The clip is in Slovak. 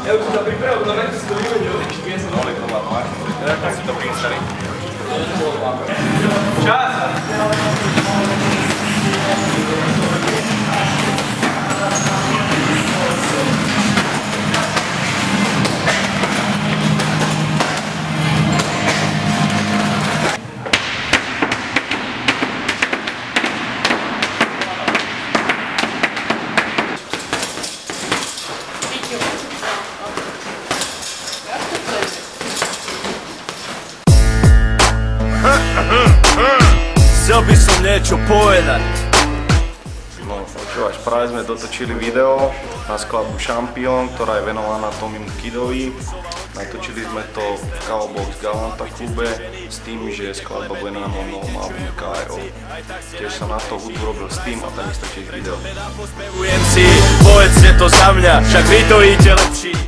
Evo ti da pripravo, da rekli si da imaju neki pjesma. Molim to malo, rekli si to pisali. Čas! Chcel by som niečo povedať. No, počúvaš, práve sme dotočili video na skladbu Šampión, ktorá je venovaná Tomimu Kidovi. Natočili sme to v Cowbox Galanta klube s tým, že skladba bude na novom albume KRO. Tiež sa na to hudbu robil s tým a takisto tiež video. Povedzte to za mňa, však vy to idete lepší.